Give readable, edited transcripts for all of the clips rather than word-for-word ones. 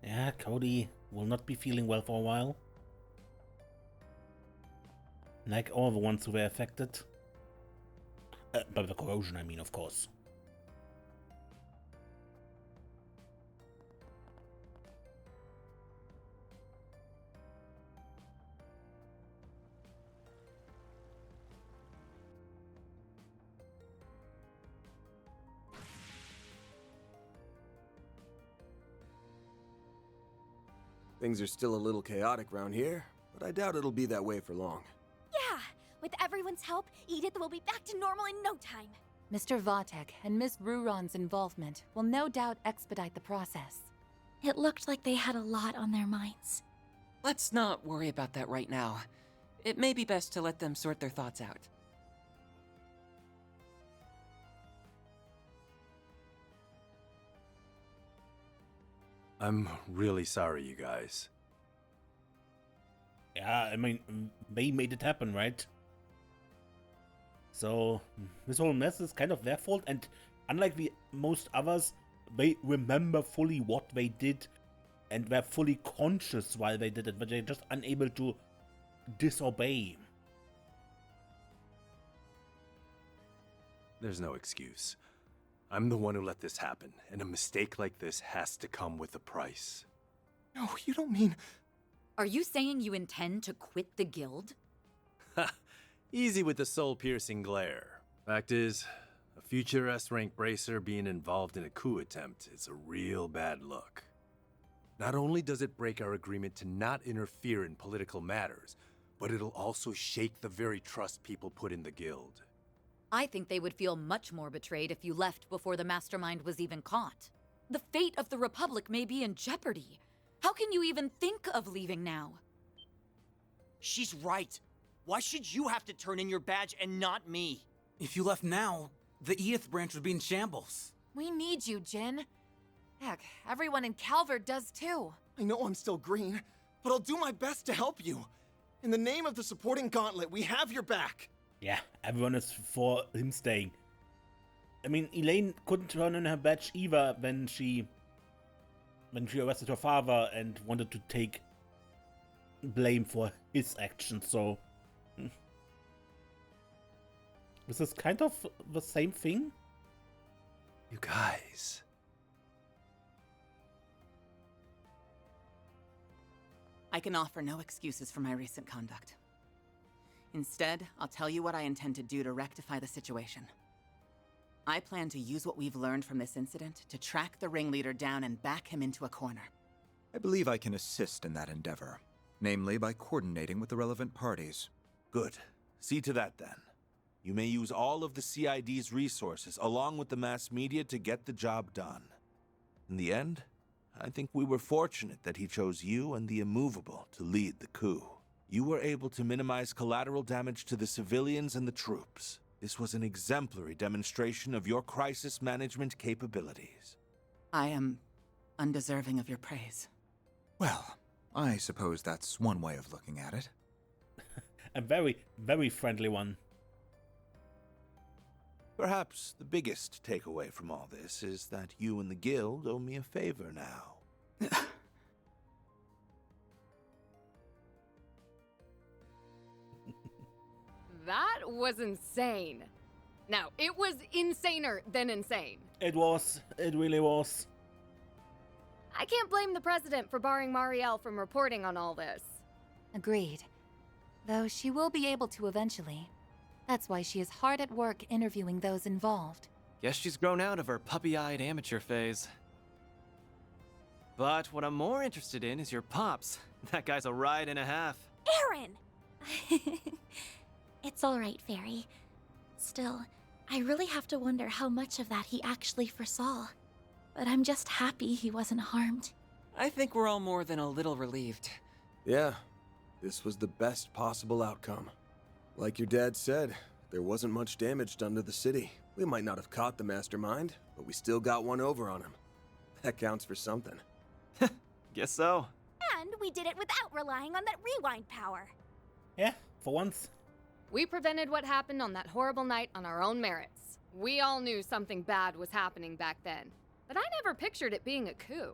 Yeah, Cody will not be feeling well for a while. Like all the ones who were affected. By the corrosion, I mean, of course. Things are still a little chaotic around here, but I doubt it'll be that way for long. Yeah, with everyone's help, Edith will be back to normal in no time. Mr. Vatek and Miss Ruron's involvement will no doubt expedite the process. It looked like they had a lot on their minds. Let's not worry about that right now. It may be best to let them sort their thoughts out. I'm really sorry, you guys. Yeah, I mean, they made it happen, right? So, this whole mess is kind of their fault, and unlike the most others, they remember fully what they did, and they're fully conscious while they did it, but they're just unable to disobey. There's no excuse. I'm the one who let this happen, and a mistake like this has to come with a price. No, you don't mean... Are you saying you intend to quit the guild? Ha! Easy with the soul-piercing glare. Fact is, a future S-rank bracer being involved in a coup attempt is a real bad look. Not only does it break our agreement to not interfere in political matters, but it'll also shake the very trust people put in the guild. I think they would feel much more betrayed if you left before the mastermind was even caught. The fate of the Republic may be in jeopardy. How can you even think of leaving now? She's right. Why should you have to turn in your badge and not me? If you left now, the Edith branch would be in shambles. We need you, Jin. Heck, everyone in Calvert does too. I know I'm still green, but I'll do my best to help you. In the name of the supporting gauntlet, we have your back. Yeah, everyone is for him staying. I mean, Elaine couldn't turn in her badge either when she arrested her father and wanted to take blame for his actions, so... This is kind of the same thing? You guys... I can offer no excuses for my recent conduct. Instead, I'll tell you what I intend to do to rectify the situation. I plan to use what we've learned from this incident to track the ringleader down and back him into a corner. I believe I can assist in that endeavor, namely by coordinating with the relevant parties. Good. See to that then. You may use all of the CID's resources along with the mass media to get the job done. In the end, I think we were fortunate that he chose you and the Immovable to lead the coup. You were able to minimize collateral damage to the civilians and the troops. This was an exemplary demonstration of your crisis management capabilities. I am undeserving of your praise. Well, I suppose that's one way of looking at it. A very, very friendly one. Perhaps the biggest takeaway from all this is that you and the guild owe me a favor now. That was insane. No, it was insaner than insane. It was. It really was. I can't blame the president for barring Marielle from reporting on all this. Agreed. Though she will be able to eventually. That's why she is hard at work interviewing those involved. Guess she's grown out of her puppy-eyed amateur phase. But what I'm more interested in is your pops. That guy's a ride and a half. Aaron! It's all right, Fairy. Still, I really have to wonder how much of that he actually foresaw. But I'm just happy he wasn't harmed. I think we're all more than a little relieved. Yeah, this was the best possible outcome. Like your dad said, there wasn't much damage done to the city. We might not have caught the mastermind, but we still got one over on him. That counts for something. Guess so. And we did it without relying on that rewind power. Yeah, for once. We prevented what happened on that horrible night on our own merits. We all knew something bad was happening back then, but I never pictured it being a coup.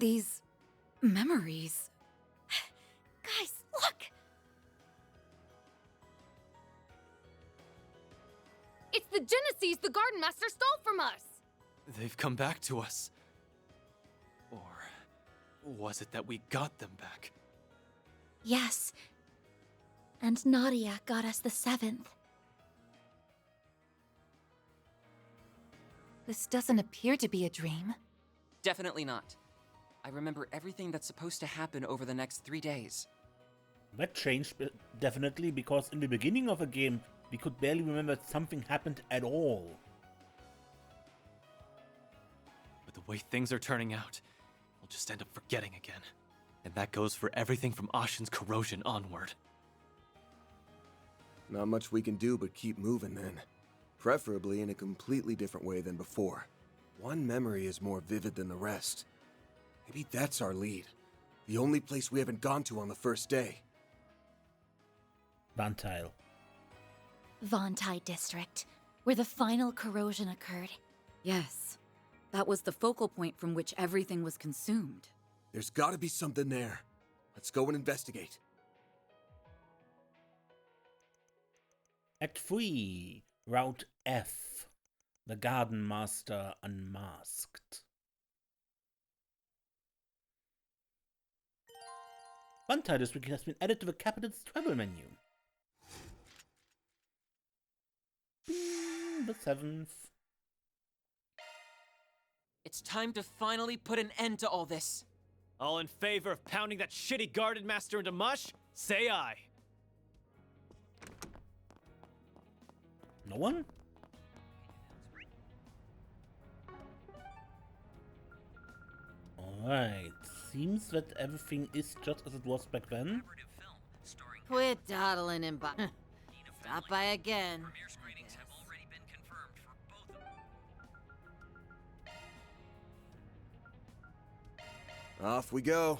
These memories. Guys, look! It's the Genesis the Gardenmaster stole from us! They've come back to us. Or was it that we got them back? Yes. And Nadia got us the 7th. This doesn't appear to be a dream. Definitely not. I remember everything that's supposed to happen over the next 3 days. That changed definitely, because in the beginning of the game, we could barely remember that something happened at all. But the way things are turning out, we'll just end up forgetting again. And that goes for everything from Ashen's corrosion onward. Not much we can do but keep moving then. Preferably in a completely different way than before. One memory is more vivid than the rest. Maybe that's our lead. The only place we haven't gone to on the first day. Vantile. Vontai District, where the final corrosion occurred. Yes. That was the focal point from which everything was consumed. There's gotta be something there. Let's go and investigate. Act 3, Route F. The Gardenmaster Unmasked. Vantile District has been added to the capital's travel menu. The 7th. It's time to finally put an end to all this. All in favor of pounding that shitty Gardenmaster into mush? Say aye. No one? Alright, seems that everything is just as it was back then. Quit dawdling and stop by again. Off we go.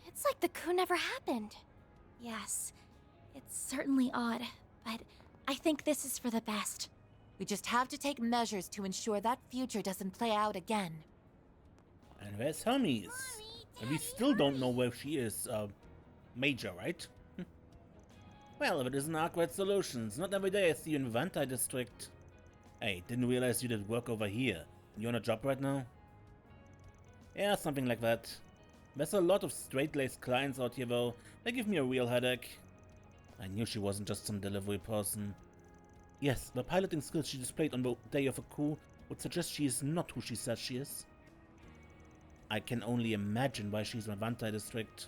It's like the coup never happened. Yes, it's certainly odd, but I think this is for the best. We just have to take measures to ensure that future doesn't play out again. And where's Hermes? And we still don't know where she is. Major, right? Well, if it isn't Arkwright Solutions, not every day I see you in Vantile District. Hey, didn't realize you did work over here. You on a job right now? Yeah, something like that. There's a lot of straight-laced clients out here though. They give me a real headache. I knew she wasn't just some delivery person. Yes, the piloting skills she displayed on the day of a coup would suggest she is not who she says she is. I can only imagine why she's in Vantile District.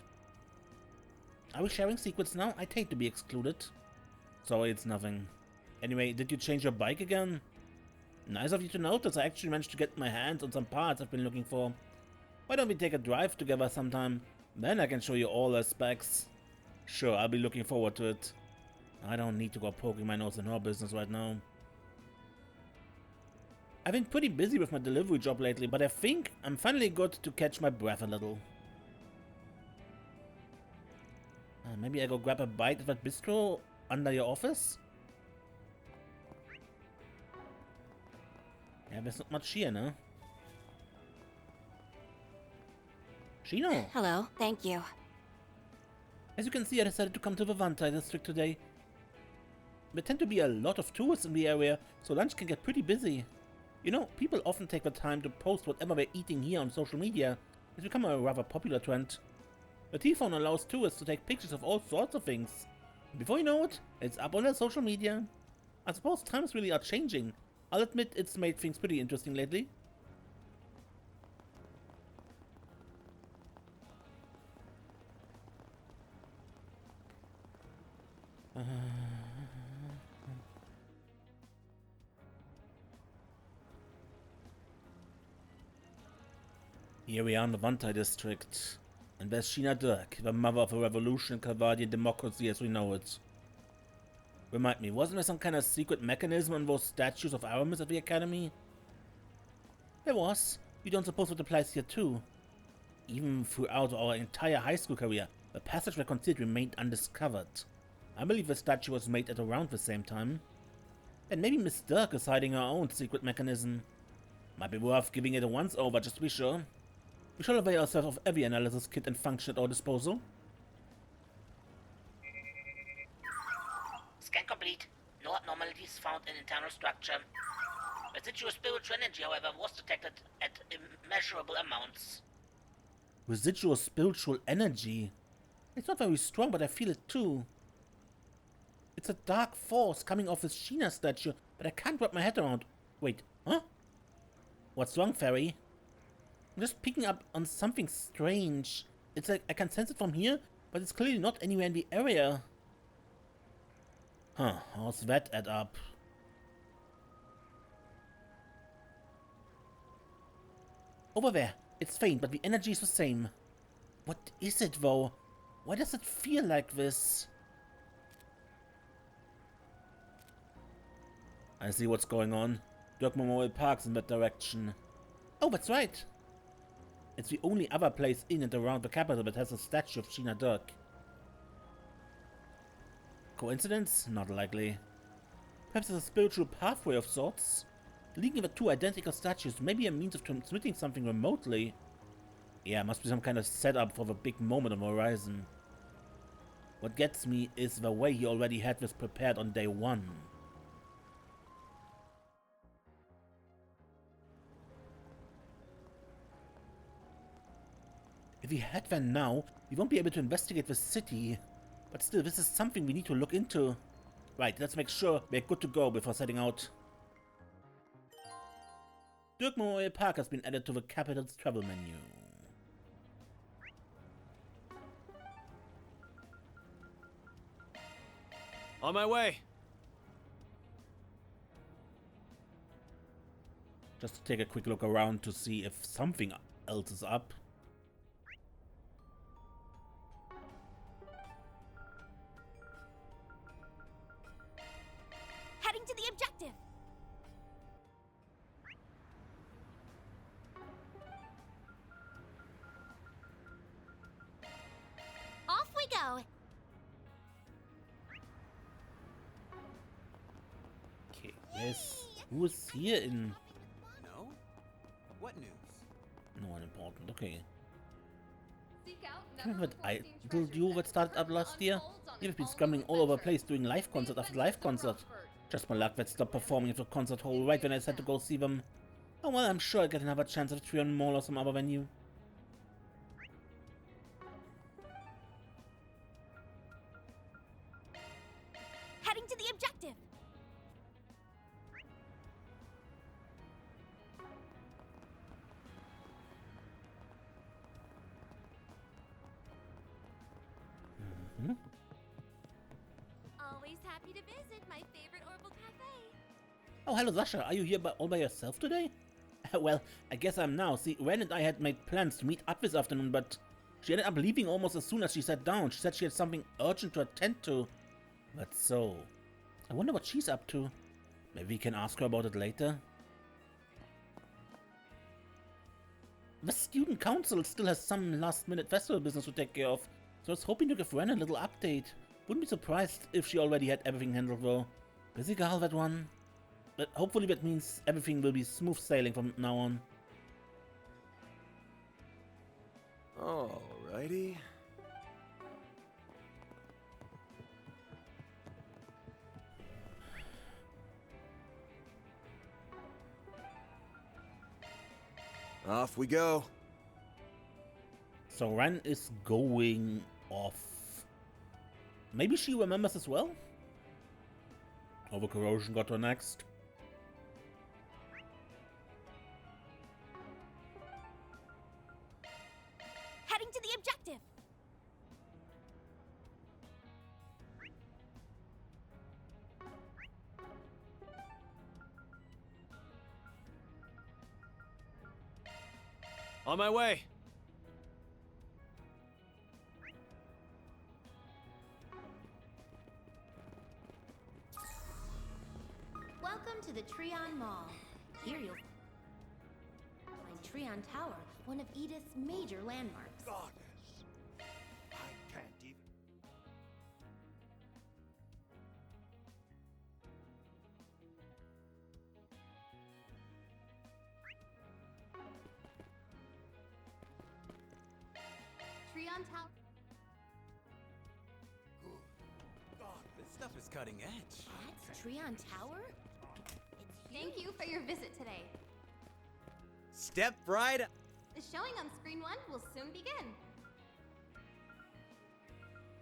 Are we sharing secrets now? I'd hate to be excluded. Sorry, it's nothing. Anyway, did you change your bike again? Nice of you to notice. I actually managed to get my hands on some parts I've been looking for. Why don't we take a drive together sometime? Then I can show you all the specs. Sure, I'll be looking forward to it. I don't need to go poking my nose in her business right now. I've been pretty busy with my delivery job lately, but I think I'm finally good to catch my breath a little. Maybe I go grab a bite at that bistro under your office? Yeah, there's not much here, no? Shino! Hello, thank you. As you can see, I decided to come to the Vantile District today. There tend to be a lot of tourists in the area, so lunch can get pretty busy. You know, people often take the time to post whatever they're eating here on social media. It's become a rather popular trend. The T-phone allows tourists to take pictures of all sorts of things. Before you know it, it's up on their social media. I suppose times really are changing. I'll admit it's made things pretty interesting lately. Here we are in the Vantile District. And there's Sheena Dirk, the mother of a revolution and Calvadian democracy as we know it. Remind me, wasn't there some kind of secret mechanism on those statues of Aramis at the Academy? There was. You don't suppose it applies here too? Even throughout our entire high school career, the passageway concealed remained undiscovered. I believe the statue was made at around the same time. And maybe Miss Dirk is hiding her own secret mechanism. Might be worth giving it a once-over just to be sure. We shall avail ourselves of every analysis kit and function at our disposal. Scan complete. No abnormalities found in internal structure. Residual spiritual energy, however, was detected at immeasurable amounts. Residual spiritual energy? It's not very strong, but I feel it too. It's a dark force coming off this Sheena statue, but I can't wrap my head around. Wait, huh? What's wrong, Fairy? I'm just picking up on something strange. It's like I can sense it from here, but it's clearly not anywhere in the area. Huh, how's that add up? Over there. It's faint, but the energy is the same. What is it, though? Why does it feel like this? I see what's going on. Dirk Memorial Park's in that direction. Oh, that's right. It's the only other place in and around the capital that has a statue of Sheena Dirk. Coincidence? Not likely. Perhaps it's a spiritual pathway of sorts. Linking the two identical statues may be a means of transmitting something remotely. Yeah, must be some kind of setup for the big moment on the horizon. What gets me is the way he already had this prepared on day one. If we head there now, we won't be able to investigate the city. But still, this is something we need to look into. Right, let's make sure we're good to go before setting out. Dirk Memorial Park has been added to the capital's travel menu. On my way. Just to take a quick look around to see if something else is up. Heading to the objective. Off we go. Okay, who's here in... No? What news? No one important, okay. Remember that idol duo that started up last year? They've been scrambling all over the place doing live concert after live concert. Just my luck that stopped performing at the concert hall right when I said to go see them. Oh well, I'm sure I'll get another chance at Trion Mall or some other venue. Heading to the objective. Always happy to visit my favorite Orbital Cafe. Oh, hello Sasha, are you here all by yourself today? Well, I guess I'm now. See, Ren and I had made plans to meet up this afternoon, but she ended up leaving almost as soon as she sat down. She said she had something urgent to attend to. But so, I wonder what she's up to. Maybe we can ask her about it later. The student council still has some last-minute festival business to take care of, so I was hoping to give Ren a little update. Wouldn't be surprised if she already had everything handled though. Busy girl, that one. But hopefully that means everything will be smooth sailing from now on. Alrighty. Off we go. So Ren is going off. Maybe she remembers as well? Over corrosion got her next. Heading to the objective. On my way. Welcome to the Trion Mall. Here you'll find Trion Tower, one of Edith's major landmarks. Goddess. I can't even. Trion Tower. This stuff is cutting edge. That's Trion Tower? Thank you for your visit today. Step right up. The showing on screen 1 will soon begin.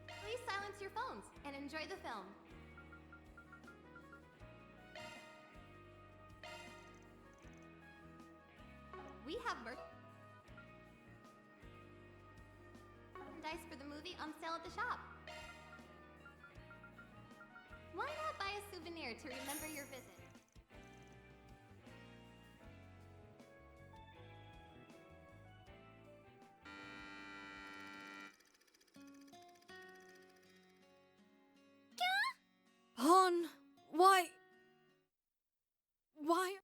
Please silence your phones and enjoy the film. We have merchandise for the movie on sale at the shop. Why not buy a souvenir to remember your visit? Han, why? Why?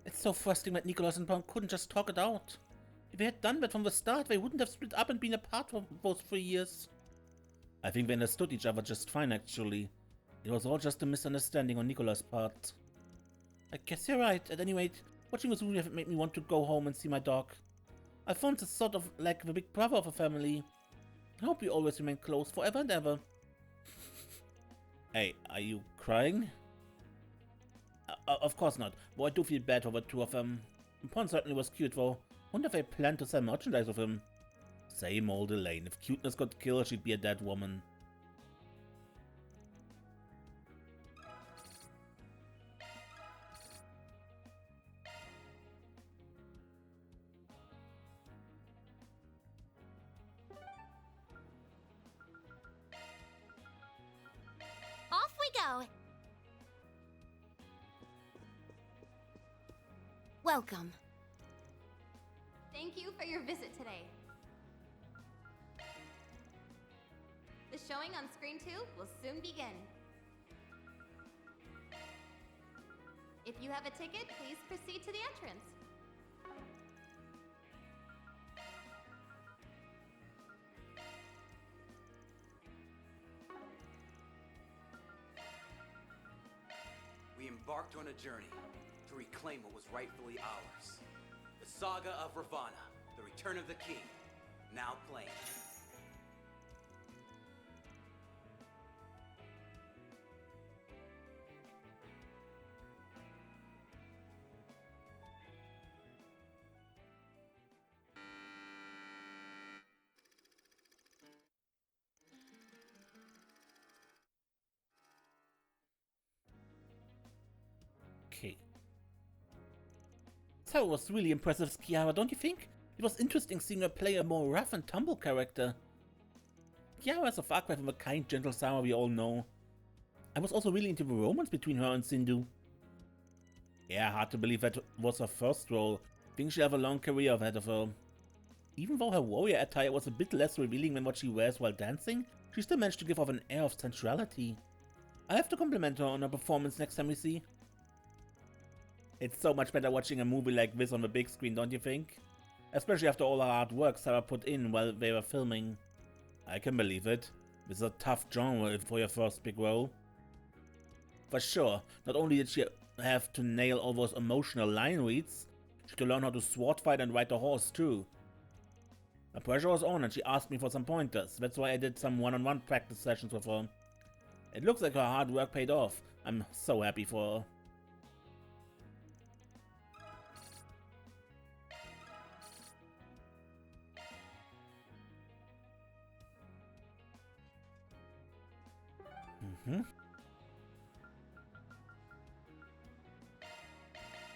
It's so frustrating that Nicholas and Brown couldn't just talk it out. If they had done that from the start, they wouldn't have split up and been apart for those 3 years. I think they understood each other just fine, actually. It was all just a misunderstanding on Nicholas' part. I guess you're right. At any rate, watching this movie made me want to go home and see my dog. Alphonse is sort of like the big brother of a family. I hope we always remain close forever and ever. Hey, are you crying? Of course not, but I do feel bad for the two of them. Pon certainly was cute though. Wonder if they plan to sell merchandise of him. Same old Elaine. If cuteness got killed, she'd be a dead woman. Off we go! Welcome. Thank you for your visit today. The showing on screen 2 will soon begin. If you have a ticket, please proceed to the entrance. We embarked on a journey to reclaim what was rightfully ours. The Saga of Ravana, the Return of the King, now playing. Okay. So it was really impressive, Kiara, don't you think? It was interesting seeing her play a more rough and tumble character. Kiara is a far cry from the kind, gentle Sama we all know. I was also really into the romance between her and Sindhu. Yeah, hard to believe that was her first role. I think she'll have a long career ahead of her. Even though her warrior attire was a bit less revealing than what she wears while dancing, she still managed to give off an air of sensuality. I'll have to compliment her on her performance next time we see. It's so much better watching a movie like this on the big screen, don't you think? Especially after all the hard work Sarah put in while they were filming. I can believe it. This is a tough genre for your first big role. For sure, not only did she have to nail all those emotional line reads, she had to learn how to sword fight and ride a horse too. The pressure was on and she asked me for some pointers. That's why I did some one-on-one practice sessions with her. It looks like her hard work paid off. I'm so happy for her.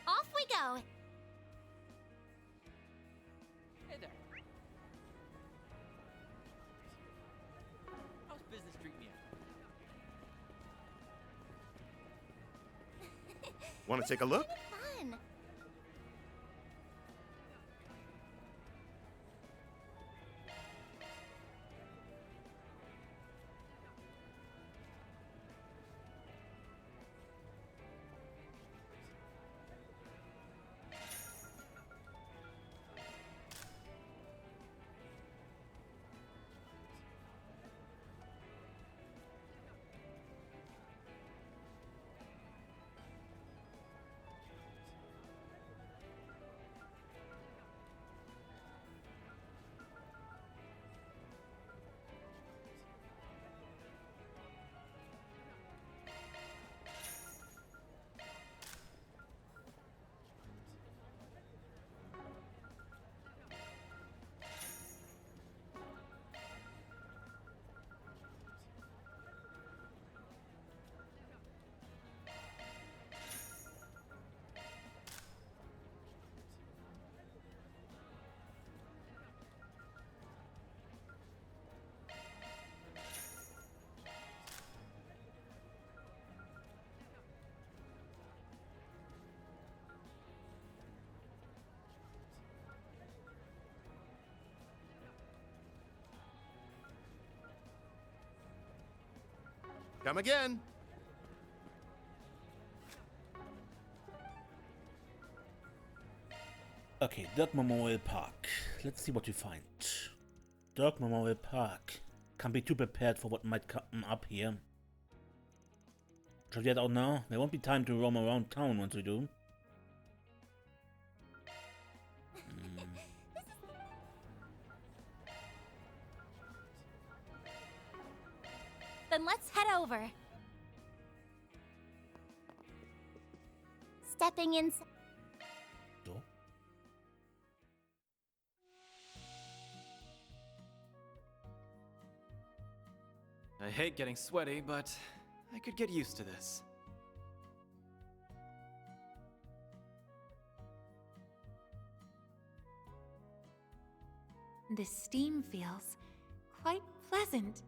Off we go! Hey there. How's business treating you? Want to take a look? Fun! Come again. Okay, Dirk Memorial Park. Let's see what we find. Dirk Memorial Park. Can't be too prepared for what might come up here. Shall we head out now? There won't be time to roam around town once we do. Then let's head over. Stepping in. I hate getting sweaty, but I could get used to this. This steam feels quite pleasant.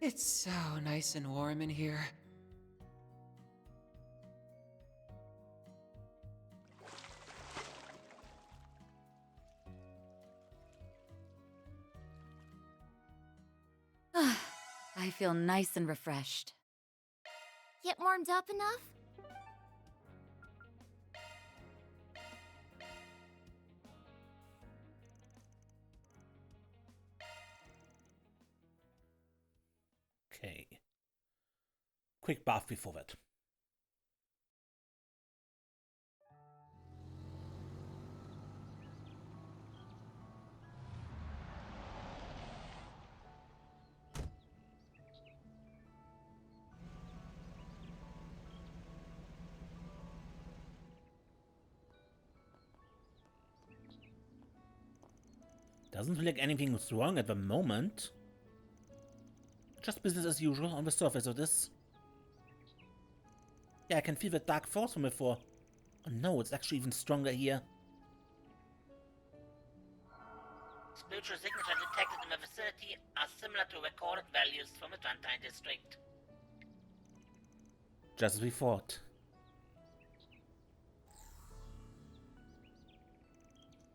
It's so nice and warm in here. I feel nice and refreshed. Get warmed up enough? Okay. Quick bath before that. Doesn't feel like anything is wrong at the moment. Just business as usual on the surface of this. Yeah, I can feel the dark force from before. Oh no, it's actually even stronger here. Spiritual signatures detected in the vicinity are similar to recorded values from the Trantine district. Just as we thought.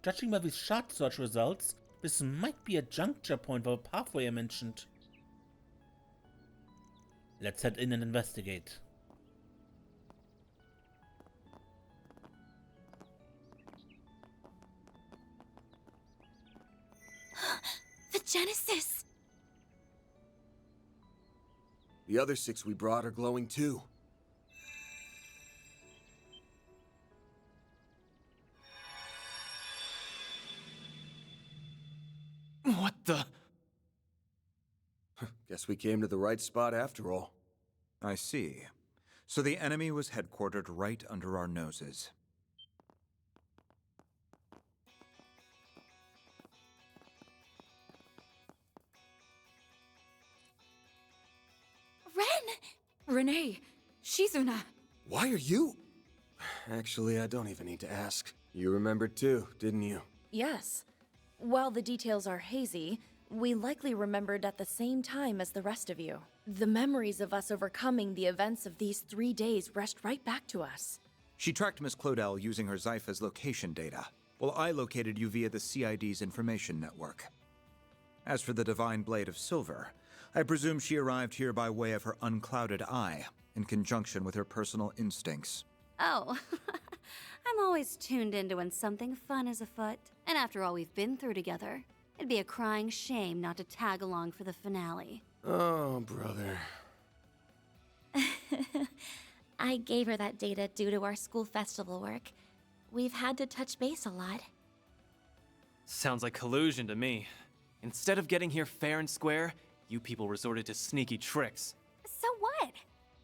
Judging by these shard search results, this might be a juncture point for the pathway I mentioned. Let's head in and investigate. The Genesis! The other 6 we brought are glowing too. What the? Guess we came to the right spot after all. I see. So the enemy was headquartered right under our noses. Ren! Renee! Shizuna! Why are you? Actually, I don't even need to ask. You remembered too, didn't you? Yes. While the details are hazy, we likely remembered at the same time as the rest of you. The memories of us overcoming the events of these 3 days rushed right back to us. She tracked Miss Claudel using her Zypha's location data, while I located you via the CID's information network. As for the Divine Blade of Silver, I presume she arrived here by way of her unclouded eye, in conjunction with her personal instincts. Oh, I'm always tuned into when something fun is afoot. And after all we've been through together, it'd be a crying shame not to tag along for the finale. Oh, brother. I gave her that data due to our school festival work. We've had to touch base a lot. Sounds like collusion to me. Instead of getting here fair and square, you people resorted to sneaky tricks. So what?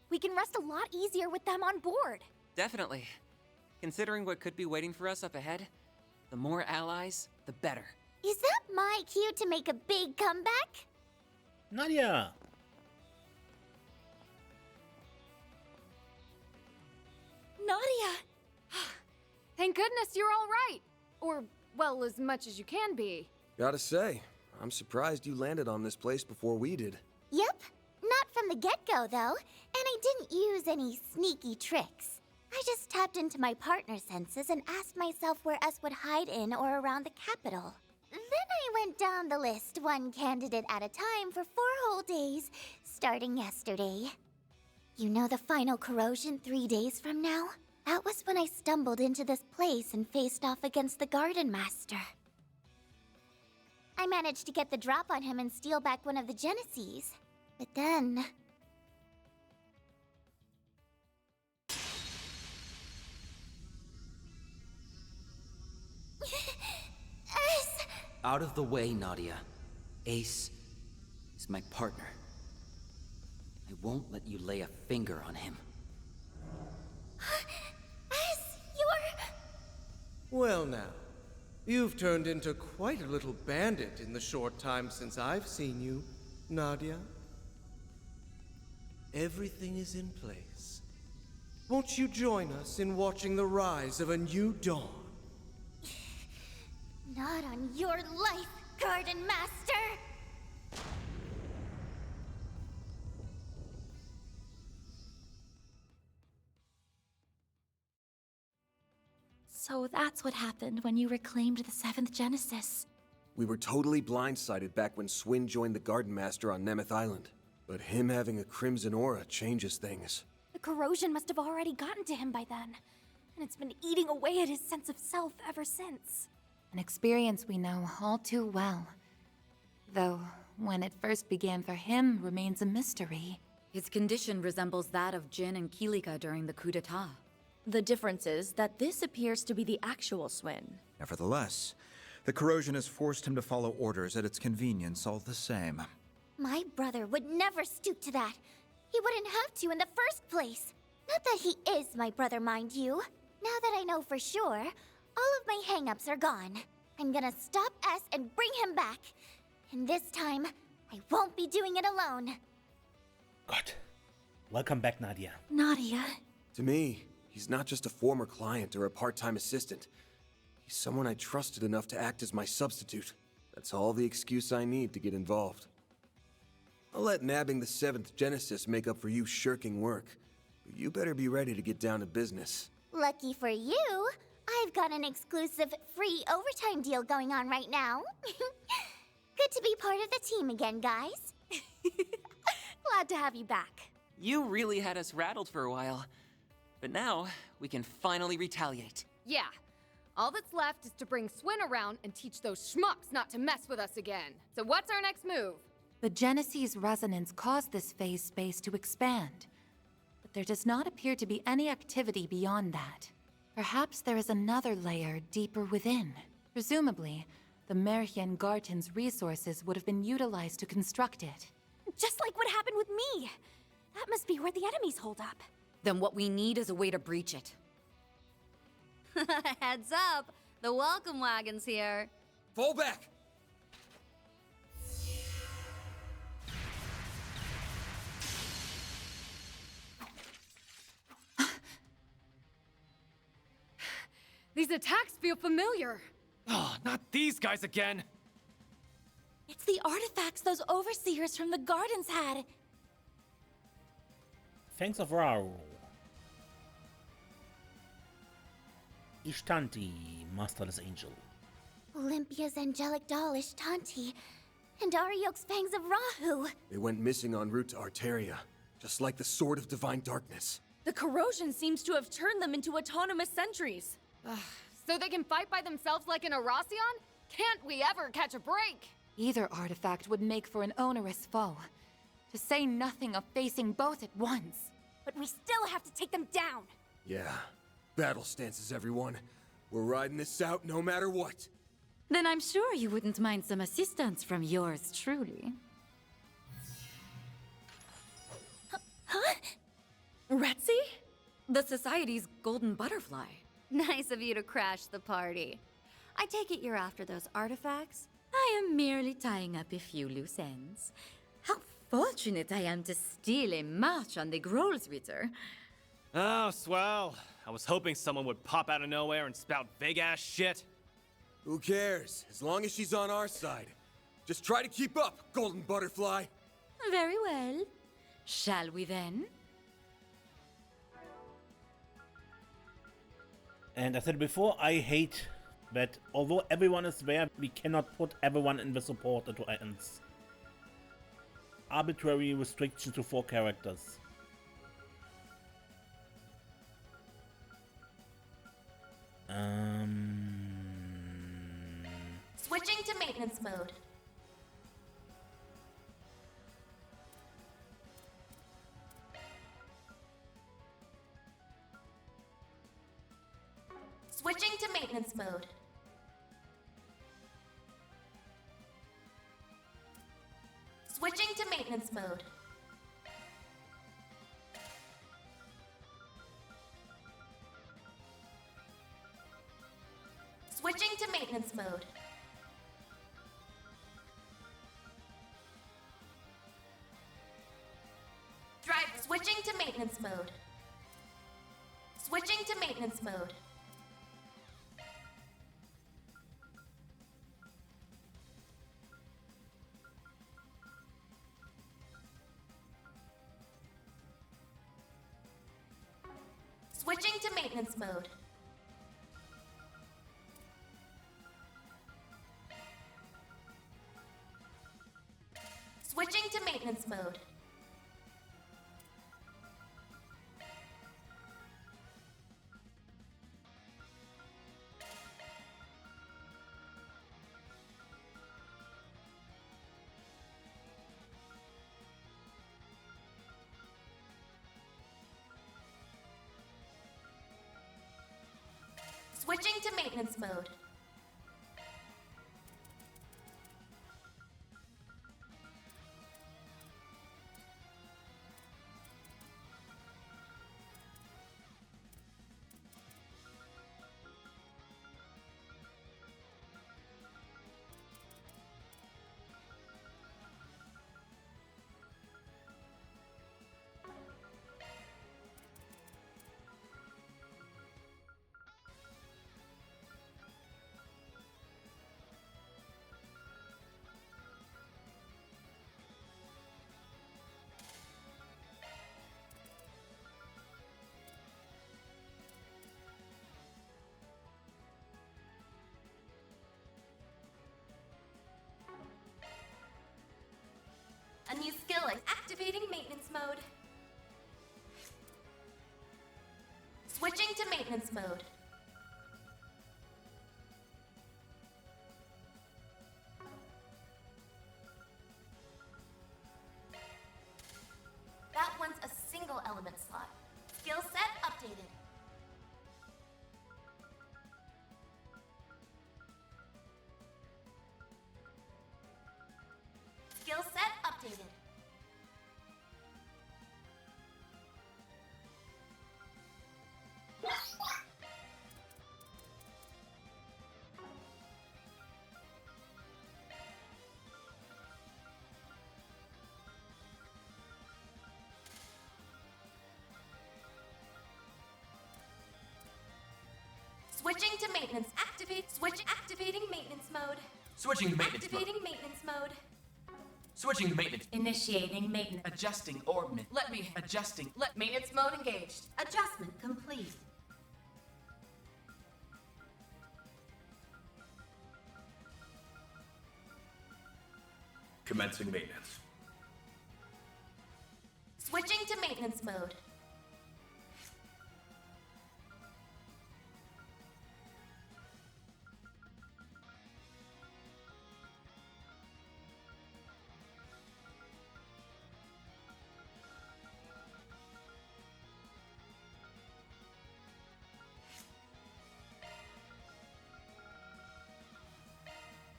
We can rest a lot easier with them on board. Definitely. Considering what could be waiting for us up ahead, the more allies, the better. Is that my cue to make a big comeback? Nadia! Nadia! Thank goodness you're all right. Or, well, as much as you can be. Gotta say, I'm surprised you landed on this place before we did. Yep. Not from the get-go, though. And I didn't use any sneaky tricks. I just tapped into my partner senses and asked myself where us would hide in or around the capital. Then I went down the list, one candidate at a time for 4 whole days, starting yesterday. You know the final corrosion 3 days from now? That was when I stumbled into this place and faced off against the Gardenmaster. I managed to get the drop on him and steal back one of the Genesees. But then... Out of the way, Nadia. Ace is my partner. I won't let you lay a finger on him. Well now, you've turned into quite a little bandit in the short time since I've seen you, Nadia. Everything is in place. Won't you join us in watching the rise of a new dawn? Not on your life, Gardenmaster! So that's what happened when you reclaimed the 7th Genesis. We were totally blindsided back when Swin joined the Gardenmaster on Nemeth Island. But him having a crimson aura changes things. The corrosion must have already gotten to him by then, and it's been eating away at his sense of self ever since. An experience we know all too well. Though, when it first began for him remains a mystery. His condition resembles that of Jin and Kilika during the coup d'etat. The difference is that this appears to be the actual Swin. Nevertheless, the corrosion has forced him to follow orders at its convenience all the same. My brother would never stoop to that. He wouldn't have to in the first place. Not that he is my brother, mind you. Now that I know for sure, all of my hang-ups are gone. I'm gonna stop S and bring him back. And this time, I won't be doing it alone. God. Welcome back, Nadia. Nadia. To me, he's not just a former client or a part-time assistant. He's someone I trusted enough to act as my substitute. That's all the excuse I need to get involved. I'll let nabbing the 7th Genesis make up for you shirking work. But you better be ready to get down to business. Lucky for you, I've got an exclusive free overtime deal going on right now. Good to be part of the team again, guys. Glad to have you back. You really had us rattled for a while. But now, we can finally retaliate. Yeah. All that's left is to bring Swin around and teach those schmucks not to mess with us again. So what's our next move? The Genesee's resonance caused this phase space to expand. But there does not appear to be any activity beyond that. Perhaps there is another layer deeper within. Presumably, the Merhien Garten's resources would have been utilized to construct it. Just like what happened with me! That must be where the enemies hold up. Then what we need is a way to breach it. Heads up! The welcome wagon's here. Fall back! These attacks feel familiar. Oh, not these guys again! It's the artifacts those overseers from the gardens had. Thanks of Rao. Ishtanti, Masterless Angel. Olympia's angelic doll Ishtanti, and Ariok's fangs of Rahu. They went missing en route to Arteria, just like the Sword of Divine Darkness. The corrosion seems to have turned them into autonomous sentries. So they can fight by themselves like an Arasion? Can't we ever catch a break? Either artifact would make for an onerous foe. To say nothing of facing both at once. But we still have to take them down. Yeah. Battle stances, everyone. We're riding this out no matter what. Then I'm sure you wouldn't mind some assistance from yours truly. Huh? Retzi? The Society's golden butterfly. Nice of you to crash the party. I take it you're after those artifacts? I am merely tying up a few loose ends. How fortunate I am to steal a march on the Grolsritter. Oh, swell. I was hoping someone would pop out of nowhere and spout big-ass shit. Who cares? As long as she's on our side. Just try to keep up, Golden Butterfly. Very well. Shall we then? And I said before, I hate that although everyone is there, we cannot put everyone in the support into ends. Arbitrary restriction to 4 characters. Switching to maintenance mode. Switching to maintenance mode. Switching to maintenance mode. Switching to maintenance mode. Drive. Switching to maintenance mode. Switching to maintenance mode. Switching to maintenance mode. Switching to maintenance mode. Switching to maintenance mode. A new skill is activating maintenance mode. Switching to maintenance mode. That one's a single element slot. Skill set updated. Skill set updated. Switching to maintenance. Activating maintenance mode. Switching to maintenance Activating mode. maintenance mode. Switching to maintenance. Initiating maintenance. Adjusting orbment. Let me. Adjusting. Maintenance mode engaged. Adjustment complete. Commencing maintenance. Switching to maintenance mode.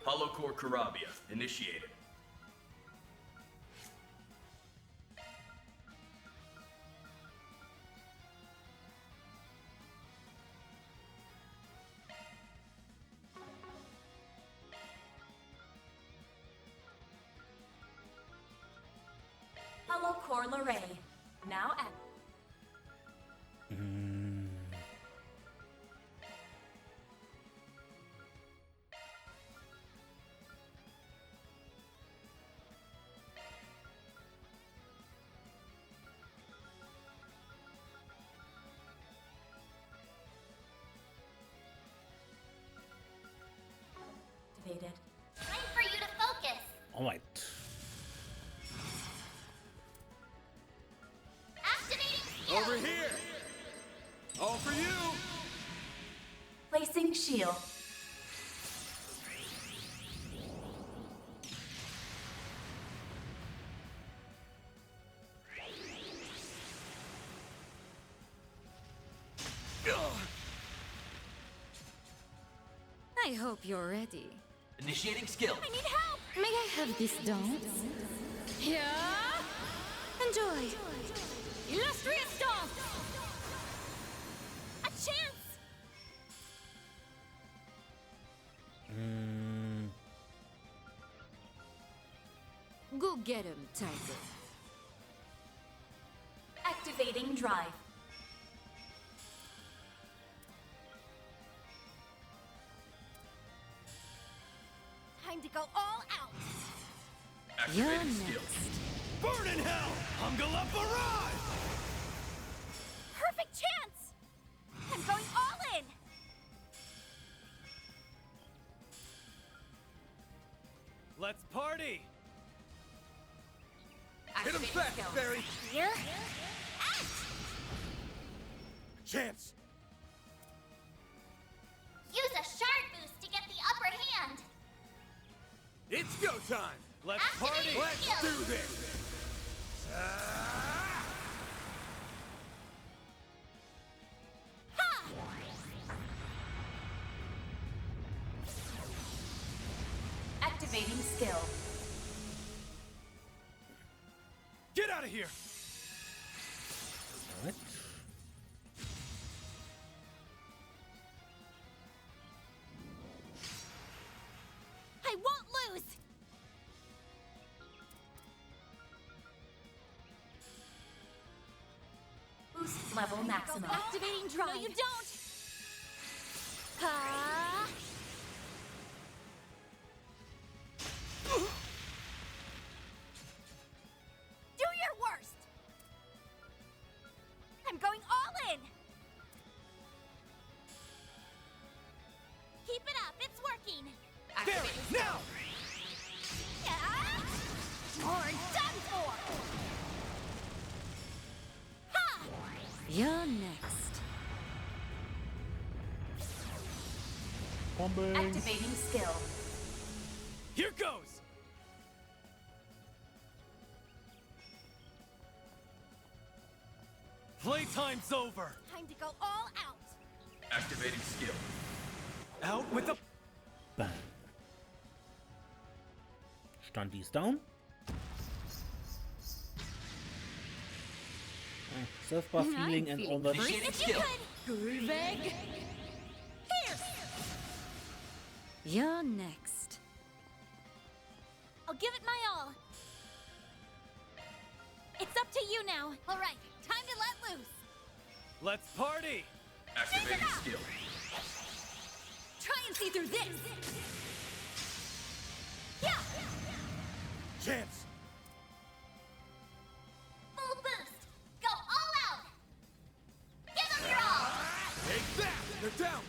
Hollow core Karabia initiated. Hollow core Lorraine. Now at. activated. Time for you to focus. Alright. Activating skill. Over here! All for you! Placing shield. I hope you're ready. Initiating skill. I need help! May I have this dance? Yeah! Enjoy! Illustrious dance! A chance! Go get him, Tiger. Activating drive. Time to go all out. Activating skill. Burn in hell! Hungala Barrage! Perfect chance. I'm going all in. Let's party! Hit him fast, Barry! Here. Chance! Use a shard boost to get the upper hand. It's go time! Let's party! Let's do this! Activating skill. Get out of here! Alright. I won't lose. Boost level maximum. Activating drive. No, you don't. Ha! Do your worst. I'm going all in. Keep it up. It's working. Barry, now! Yeah. You're done for. Ha! You're next. Bombing. Activating skill. Here goes! Playtime's over! Time to go all out. Activating skill. Out with the... Bang. Stunty's down. Surfbar feeling and all that. Initiating skill. Groovig. Here. You're next. I'll give it my all. It's up to you now. All right, time to let loose. Let's party! Activating skill. Try and see through this. Yeah. Chance! Full boost. Go all out. Give them your all. Take that! They're down!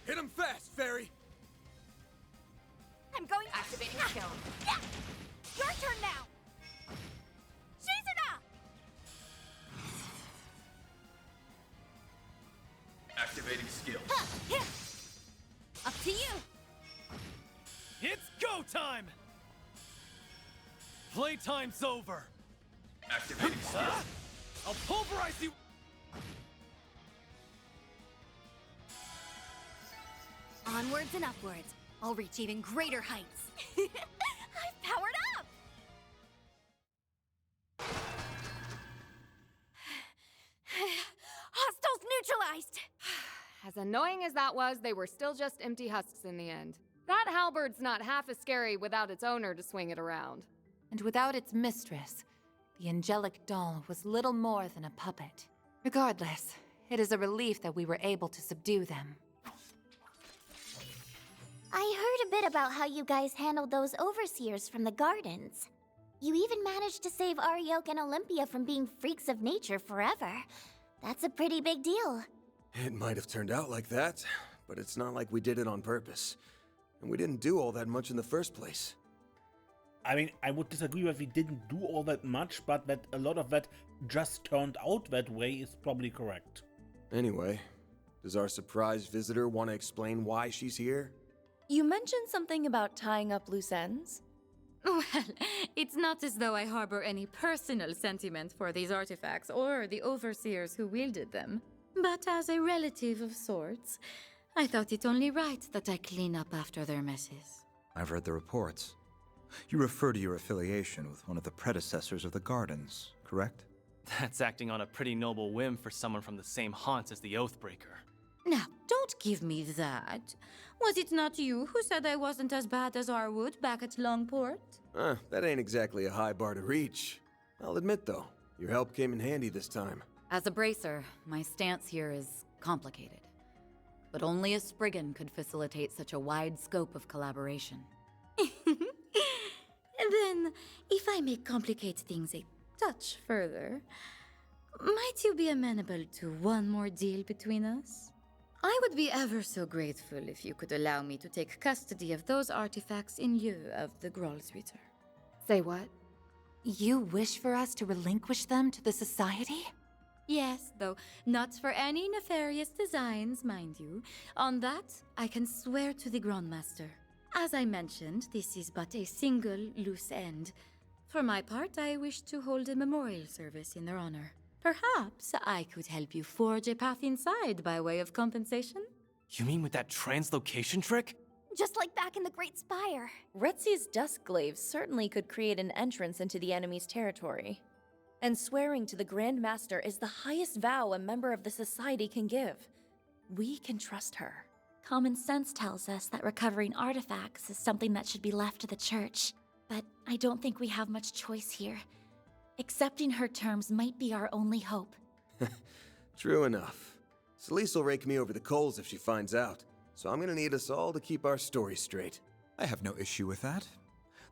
Hit them fast, Fairy! I'm going. Activating skill. Yeah. Your turn now. Shizuna. Activating skill. Here. Up to you. It's go time! Playtime's over! Activating skill. I'll pulverize you! Onwards and upwards. I'll reach even greater heights. I've powered up! Hostiles neutralized! As annoying as that was, they were still just empty husks in the end. That halberd's not half as scary without its owner to swing it around. And without its mistress, the angelic doll was little more than a puppet. Regardless, it is a relief that we were able to subdue them. I heard a bit about how you guys handled those overseers from the gardens. You even managed to save Ariok and Olympia from being freaks of nature forever. That's a pretty big deal. It might have turned out like that, but it's not like we did it on purpose. and we didn't do all that much in the first place. I mean, I would disagree that we didn't do all that much, but that a lot of that just turned out that way is probably correct. Anyway, does our surprise visitor want to explain why she's here? You mentioned something about tying up loose ends? Well, it's not as though I harbor any personal sentiment for these artifacts or the overseers who wielded them. But as a relative of sorts, I thought it only right that I clean up after their messes. I've read the reports. You refer to your affiliation with one of the predecessors of the Gardens, correct? That's acting on a pretty noble whim for someone from the same haunts as the Oathbreaker. Now, don't give me that. Was it not you who said I wasn't as bad as Arwood back at Longport? That ain't exactly a high bar to reach. I'll admit, though, your help came in handy this time. As a bracer, my stance here is complicated. But only a Spriggan could facilitate such a wide scope of collaboration. And then, if I may complicate things a touch further, might you be amenable to one more deal between us? I would be ever so grateful if you could allow me to take custody of those artifacts in lieu of the Grolsritter. Say what? You wish for us to relinquish them to the Society? Yes, though not for any nefarious designs, mind you. On that, I can swear to the Grandmaster. As I mentioned, this is but a single loose end. For my part, I wish to hold a memorial service in their honor. Perhaps I could help you forge a path inside by way of compensation? You mean with that translocation trick? Just like back in the Great Spire. Retzi's Duskglaive certainly could create an entrance into the enemy's territory. And swearing to the Grandmaster is the highest vow a member of the Society can give. We can trust her. Common sense tells us that recovering artifacts is something that should be left to the Church. But I don't think we have much choice here. Accepting her terms might be our only hope. True enough. Celise will rake me over the coals if she finds out, so I'm gonna need us all to keep our story straight. I have no issue with that.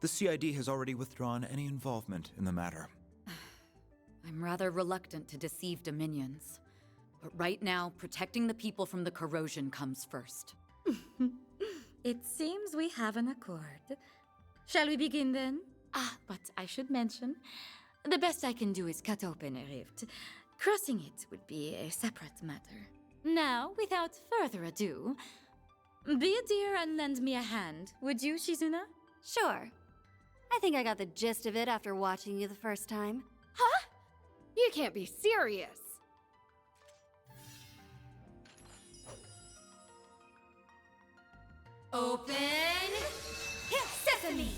The CID has already withdrawn any involvement in the matter. I'm rather reluctant to deceive Dominions. But right now, protecting the people from the corrosion comes first. It seems we have an accord. Shall we begin then? But I should mention, the best I can do is cut open a rift. Crossing it would be a separate matter. Now, without further ado, be a dear and lend me a hand, would you, Shizuna? Sure. I think I got the gist of it after watching you the first time. Huh? You can't be serious. Open sesame!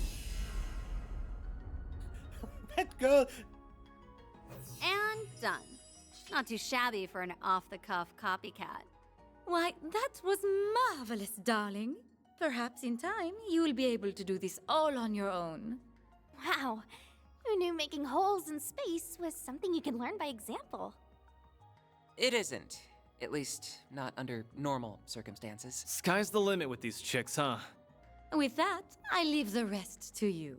That girl... And done. Not too shabby for an off-the-cuff copycat. Why, that was marvelous, darling. Perhaps in time, you will be able to do this all on your own. Wow. Who knew making holes in space was something you can learn by example? It isn't. At least, not under normal circumstances. Sky's the limit with these chicks, huh? With that, I leave the rest to you.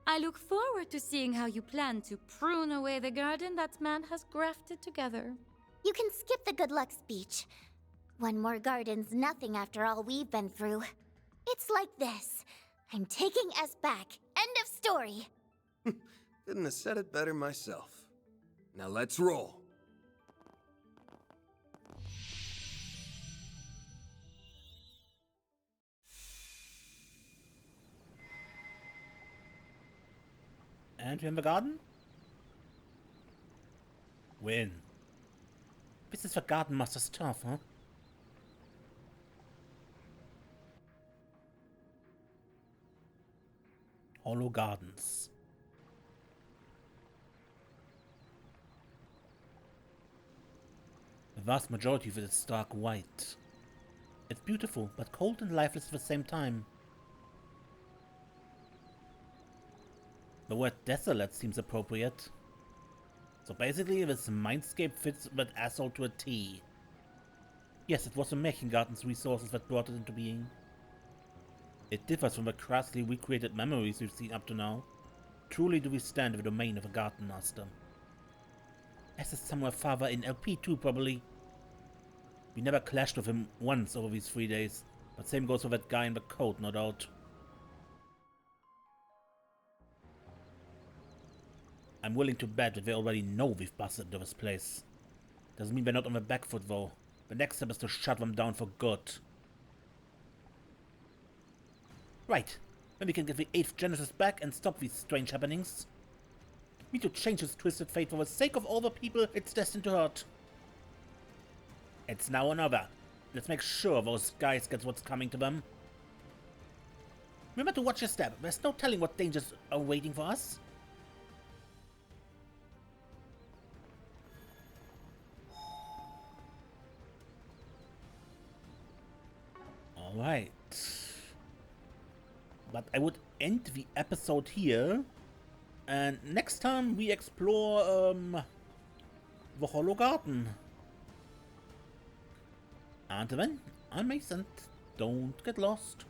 I look forward to seeing how you plan to prune away the garden that man has grafted together. You can skip the good luck speech. One more garden's nothing after all we've been through. It's like this. I'm taking us back. End of story. Couldn't have said it better myself. Now let's roll. And we're in the garden? Win. This is the Gardenmaster's turf, huh? Hollow Gardens. The vast majority of it is stark white. It's beautiful, but cold and lifeless at the same time. The word desolate seems appropriate. So basically, this mindscape fits that asshole to a T. Yes, it was the Märchengarten's resources that brought it into being. It differs from the crassly recreated memories we've seen up to now. Truly do we stand in the domain of a Gardenmaster. As is somewhere farther in LP too, probably. We never clashed with him once over these 3 days. But same goes for that guy in the coat, no doubt. I'm willing to bet that they already know we've busted into this place. Doesn't mean they're not on the back foot though. The next step is to shut them down for good. Right. Then we can get the 8th Genesis back and stop these strange happenings. We need to change this twisted fate for the sake of all the people it's destined to hurt. It's now or never. Let's make sure those guys get what's coming to them. Remember to watch your step. There's no telling what dangers are waiting for us. Alright. But I would end the episode here. And next time we explore the Hollow Garden. Until then, I'm Mason. Don't get lost.